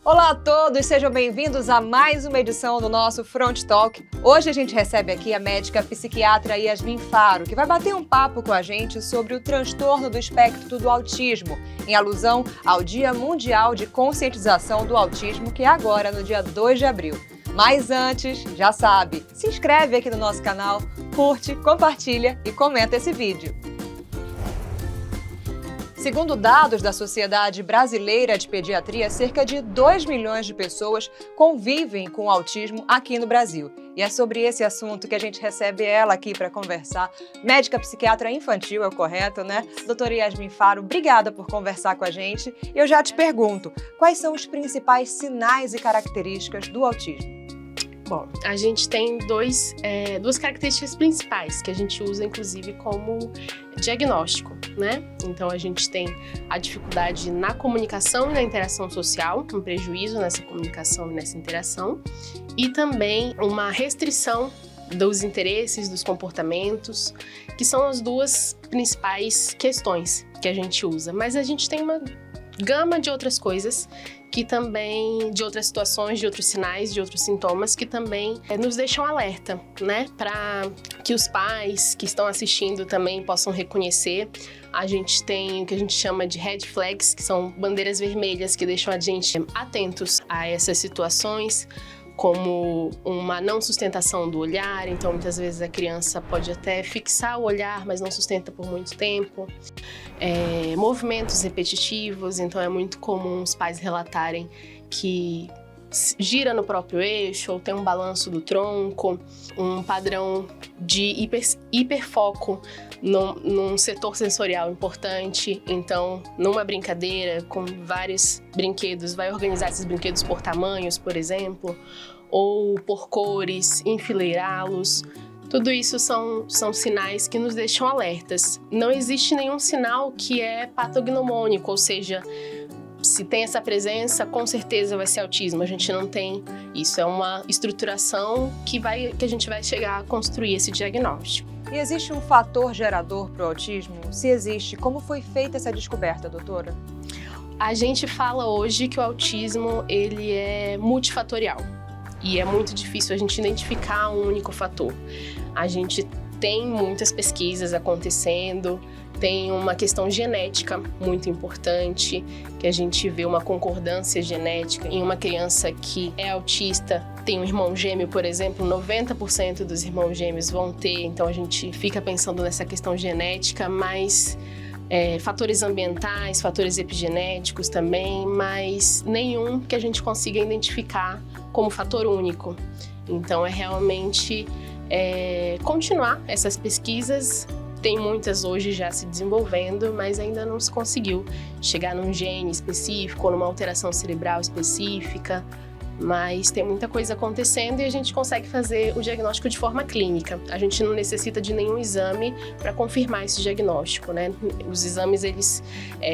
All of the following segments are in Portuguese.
Olá a todos, sejam bem-vindos a mais uma edição do nosso Front Talk. Hoje a gente recebe aqui a médica psiquiatra Yasmin Faro, que vai bater um papo com a gente sobre o transtorno do espectro do autismo, em alusão ao Dia Mundial de Conscientização do Autismo, que é agora, no dia 2 de abril. Mas antes, já sabe, se inscreve aqui no nosso canal, curte, compartilha e comenta esse vídeo. Segundo dados da Sociedade Brasileira de Pediatria, cerca de 2 milhões de pessoas convivem com o autismo aqui no Brasil. E é sobre esse assunto que a gente recebe ela aqui para conversar. Médica psiquiatra infantil, é o correto, né? Doutora Yasmin Faro, obrigada por conversar com a gente. Eu já te pergunto, quais são os principais sinais e características do autismo? Bom, a gente tem duas características principais que a gente usa, inclusive, como diagnóstico, né? Então, a gente tem a dificuldade na comunicação e na interação social, um prejuízo nessa comunicação e nessa interação, e também uma restrição dos interesses, dos comportamentos, que são as duas principais questões que a gente usa. Mas a gente tem uma gama de outras coisas que também, de outras situações, de outros sinais, de outros sintomas que também nos deixam alerta, né? Para que os pais que estão assistindo também possam reconhecer. A gente tem o que a gente chama de red flags, que são bandeiras vermelhas que deixam a gente atentos a essas situações, como uma não sustentação do olhar. Então, muitas vezes a criança pode até fixar o olhar, mas não sustenta por muito tempo. Movimentos repetitivos, então é muito comum os pais relatarem que gira no próprio eixo ou tem um balanço do tronco, um padrão de hiperfoco num setor sensorial importante. Então, numa brincadeira com vários brinquedos, vai organizar esses brinquedos por tamanhos, por exemplo, ou por cores, enfileirá-los. Tudo isso são sinais que nos deixam alertas. Não existe nenhum sinal que é patognomônico, ou seja, se tem essa presença, com certeza vai ser autismo. A gente não tem isso. É uma estruturação que a gente vai chegar a construir esse diagnóstico. E existe um fator gerador para o autismo? Se existe, como foi feita essa descoberta, doutora? A gente fala hoje que o autismo ele é multifatorial. E é muito difícil a gente identificar um único fator. A gente tem muitas pesquisas acontecendo, tem uma questão genética muito importante, que a gente vê uma concordância genética em uma criança que é autista, tem um irmão gêmeo, por exemplo, 90% dos irmãos gêmeos vão ter, então a gente fica pensando nessa questão genética, mas fatores ambientais, fatores epigenéticos também, mas nenhum que a gente consiga identificar como fator único. Então é realmente continuar essas pesquisas. Tem muitas hoje já se desenvolvendo, mas ainda não se conseguiu chegar num gene específico ou numa alteração cerebral específica. Mas tem muita coisa acontecendo e a gente consegue fazer o diagnóstico de forma clínica. A gente não necessita de nenhum exame para confirmar esse diagnóstico, né? Os exames, eles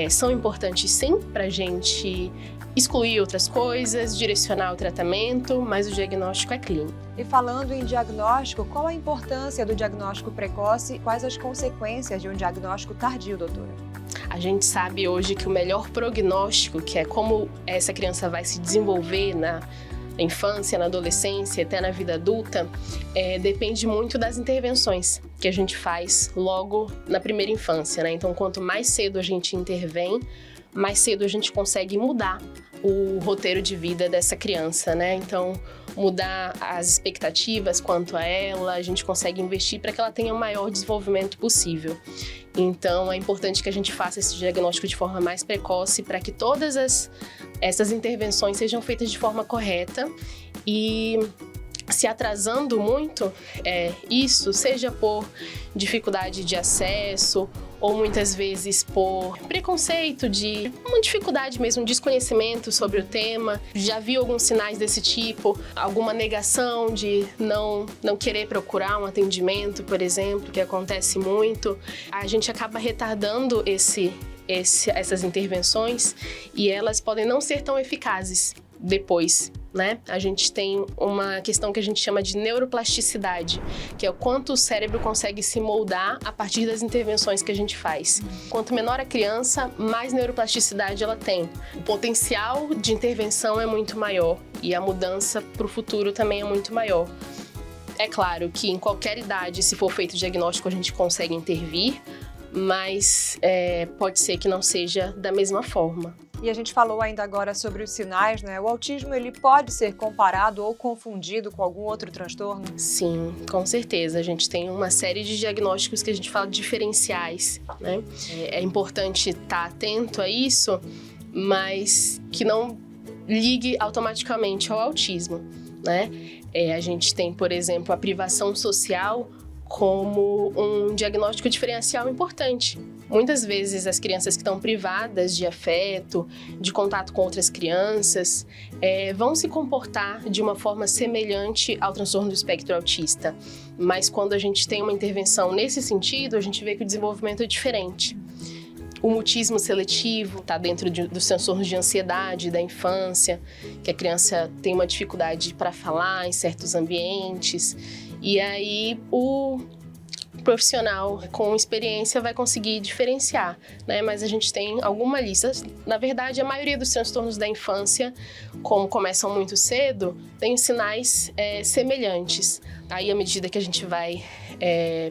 são importantes sim para a gente excluir outras coisas, direcionar o tratamento, mas o diagnóstico é clínico. E falando em diagnóstico, qual a importância do diagnóstico precoce e quais as consequências de um diagnóstico tardio, doutora? A gente sabe hoje que o melhor prognóstico, que é como essa criança vai se desenvolver na infância, na adolescência, até na vida adulta, depende muito das intervenções que a gente faz logo na primeira infância, né? Então, quanto mais cedo a gente intervém, mais cedo a gente consegue mudar o roteiro de vida dessa criança, né? Então, mudar as expectativas quanto a ela, a gente consegue investir para que ela tenha o maior desenvolvimento possível. Então, é importante que a gente faça esse diagnóstico de forma mais precoce para que todas essas intervenções sejam feitas de forma correta e se atrasando muito, isso seja por dificuldade de acesso ou muitas vezes por preconceito, de uma dificuldade mesmo, um desconhecimento sobre o tema. Já vi alguns sinais desse tipo, alguma negação de não querer procurar um atendimento, por exemplo, que acontece muito. A gente acaba retardando essas intervenções e elas podem não ser tão eficazes depois né? A gente tem uma questão que a gente chama de neuroplasticidade, que é o quanto o cérebro consegue se moldar a partir das intervenções que a gente faz. Quanto menor a criança, mais neuroplasticidade ela tem. O potencial de intervenção é muito maior e a mudança para o futuro também é muito maior. É claro que em qualquer idade, se for feito o diagnóstico, a gente consegue intervir, mas pode ser que não seja da mesma forma. E a gente falou ainda agora sobre os sinais, né? O autismo, ele pode ser comparado ou confundido com algum outro transtorno? Sim, com certeza. A gente tem uma série de diagnósticos que a gente fala de diferenciais, né? É importante estar atento a isso, mas que não ligue automaticamente ao autismo, né? A gente tem, por exemplo, a privação social como um diagnóstico diferencial importante. Muitas vezes as crianças que estão privadas de afeto, de contato com outras crianças, vão se comportar de uma forma semelhante ao transtorno do espectro autista. Mas quando a gente tem uma intervenção nesse sentido, a gente vê que o desenvolvimento é diferente. O mutismo seletivo está dentro dos transtornos de ansiedade da infância, que a criança tem uma dificuldade para falar em certos ambientes. E aí o profissional com experiência vai conseguir diferenciar, né? Mas a gente tem alguma lista. Na verdade, a maioria dos transtornos da infância, como começam muito cedo, tem sinais semelhantes. Aí, à medida que a gente vai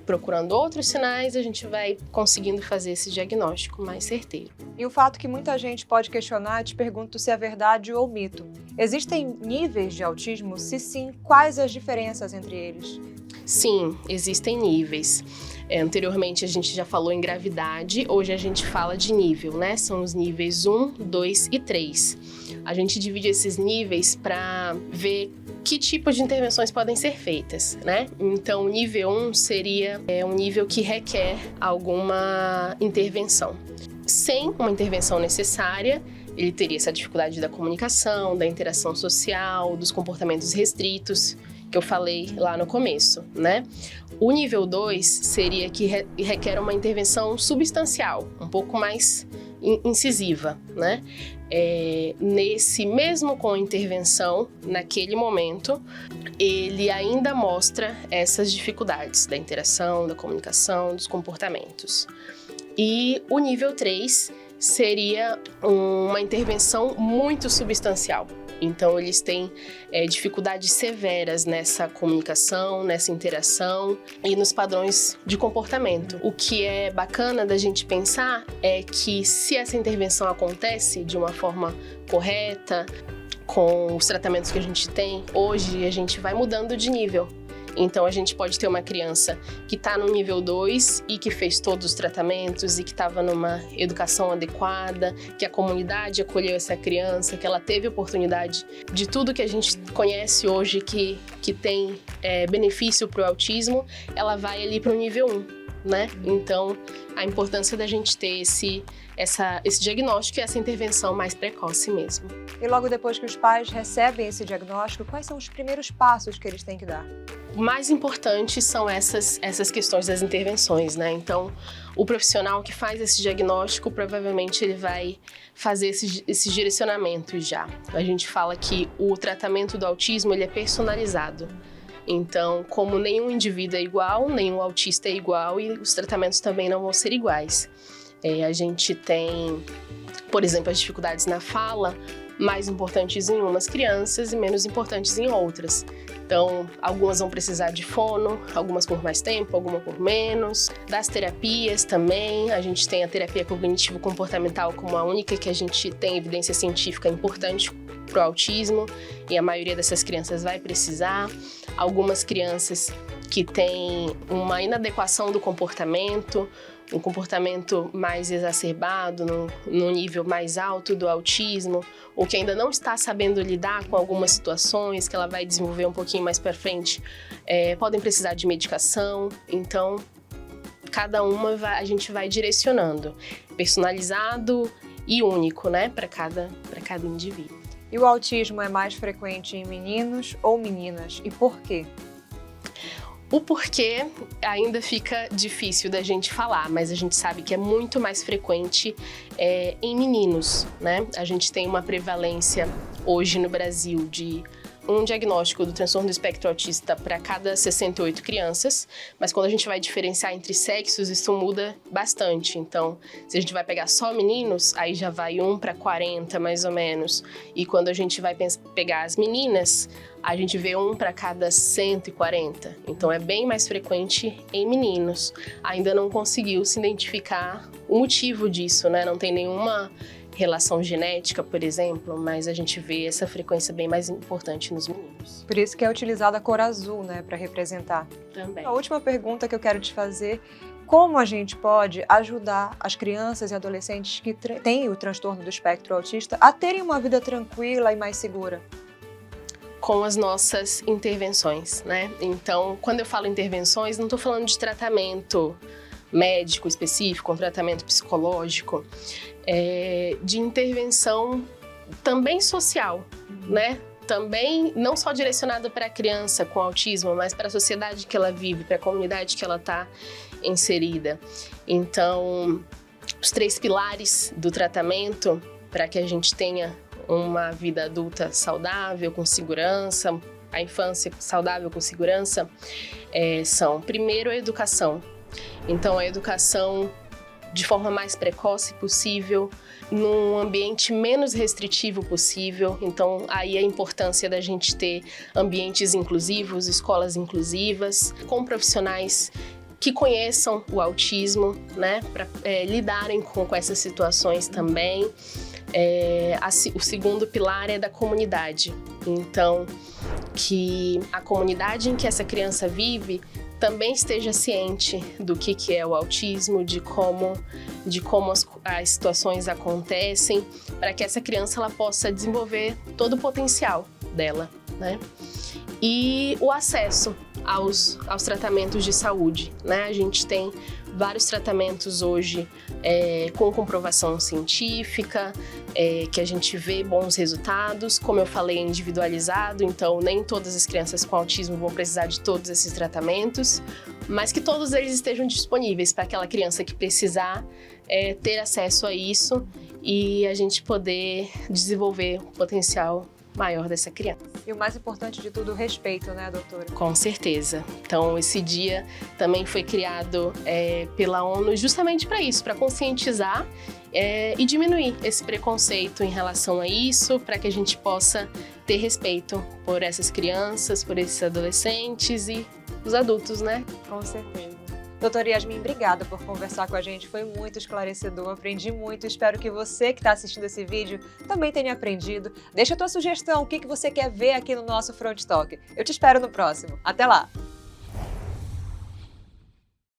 procurando outros sinais, a gente vai conseguindo fazer esse diagnóstico mais certeiro. E o fato que muita gente pode questionar, te pergunto se é verdade ou mito. Existem níveis de autismo? Se sim, quais as diferenças entre eles? Sim, existem níveis. Anteriormente a gente já falou em gravidade, hoje a gente fala de nível, né? São os níveis 1, 2 e 3. A gente divide esses níveis para ver que tipo de intervenções podem ser feitas, né? Então, o nível 1 seria um nível que requer alguma intervenção. Sem uma intervenção necessária, ele teria essa dificuldade da comunicação, da interação social, dos comportamentos restritos, que eu falei lá no começo, né? O nível 2 seria que requer uma intervenção substancial, um pouco mais incisiva, né? Nesse mesmo com intervenção, naquele momento, ele ainda mostra essas dificuldades da interação, da comunicação, dos comportamentos. E o nível 3 seria uma intervenção muito substancial. Então, eles têm dificuldades severas nessa comunicação, nessa interação e nos padrões de comportamento. O que é bacana da gente pensar é que se essa intervenção acontece de uma forma correta, com os tratamentos que a gente tem, hoje a gente vai mudando de nível. Então, a gente pode ter uma criança que está no nível 2 e que fez todos os tratamentos e que estava numa educação adequada, que a comunidade acolheu essa criança, que ela teve oportunidade de tudo que a gente conhece hoje que tem benefício para o autismo, ela vai ali para o nível 1. Né? Então, a importância da gente ter esse diagnóstico e essa intervenção mais precoce mesmo. E logo depois que os pais recebem esse diagnóstico, quais são os primeiros passos que eles têm que dar? O mais importante são essas questões das intervenções, né? Então, o profissional que faz esse diagnóstico, provavelmente ele vai fazer esses direcionamentos já. A gente fala que o tratamento do autismo ele é personalizado. Então, como nenhum indivíduo é igual, nenhum autista é igual e os tratamentos também não vão ser iguais. A gente tem, por exemplo, as dificuldades na fala, mais importantes em umas crianças e menos importantes em outras. Então, algumas vão precisar de fono, algumas por mais tempo, algumas por menos. Das terapias também, a gente tem a terapia cognitivo-comportamental como a única que a gente tem evidência científica importante para o autismo, e a maioria dessas crianças vai precisar. Algumas crianças que têm uma inadequação do comportamento, um comportamento mais exacerbado, no nível mais alto do autismo, ou que ainda não está sabendo lidar com algumas situações que ela vai desenvolver um pouquinho mais para frente, podem precisar de medicação. Então, cada uma a gente vai direcionando, personalizado e único, né, para cada indivíduo. E o autismo é mais frequente em meninos ou meninas? E por quê? O porquê ainda fica difícil da gente falar, mas a gente sabe que é muito mais frequente em meninos, né? A gente tem uma prevalência hoje no Brasil de um diagnóstico do transtorno do espectro autista para cada 68 crianças, mas quando a gente vai diferenciar entre sexos, isso muda bastante. Então, se a gente vai pegar só meninos, aí já vai 1 para 40, mais ou menos. E quando a gente vai pegar as meninas, a gente vê 1 para cada 140. Então, é bem mais frequente em meninos. Ainda não conseguiu se identificar o motivo disso, né? Não tem nenhuma relação genética, por exemplo, mas a gente vê essa frequência bem mais importante nos meninos. Por isso que é utilizada a cor azul, né, para representar. Também. A última pergunta que eu quero te fazer: como a gente pode ajudar as crianças e adolescentes que têm o transtorno do espectro autista a terem uma vida tranquila e mais segura? Com as nossas intervenções, né? Então, quando eu falo intervenções, não estou falando de tratamento médico específico, um tratamento psicológico, de intervenção também social, né? Também não só direcionada para a criança com autismo, mas para a sociedade que ela vive, para a comunidade que ela está inserida. Então, os 3 pilares do tratamento para que a gente tenha uma vida adulta saudável, com segurança, a infância saudável com segurança, são, primeiro, a educação. Então, a educação de forma mais precoce possível, num ambiente menos restritivo possível. Então, aí a importância da gente ter ambientes inclusivos, escolas inclusivas, com profissionais que conheçam o autismo, né, para lidarem com essas situações também. O segundo pilar é da comunidade. Então, que a comunidade em que essa criança vive também esteja ciente do que é o autismo, de como as situações acontecem, para que essa criança ela possa desenvolver todo o potencial dela, né? E o acesso aos tratamentos de saúde, né? A gente tem vários tratamentos hoje com comprovação científica, que a gente vê bons resultados. Como eu falei, é individualizado, então nem todas as crianças com autismo vão precisar de todos esses tratamentos, mas que todos eles estejam disponíveis para aquela criança que precisar ter acesso a isso e a gente poder desenvolver o potencial maior dessa criança. E o mais importante de tudo, o respeito, né, doutora? Com certeza. Então, esse dia também foi criado pela ONU justamente para isso, para conscientizar e diminuir esse preconceito em relação a isso, para que a gente possa ter respeito por essas crianças, por esses adolescentes e os adultos, né? Com certeza. Doutora Yasmin, obrigada por conversar com a gente, foi muito esclarecedor, aprendi muito, espero que você que está assistindo esse vídeo também tenha aprendido. Deixa a tua sugestão, o que você quer ver aqui no nosso Front Talk. Eu te espero no próximo. Até lá!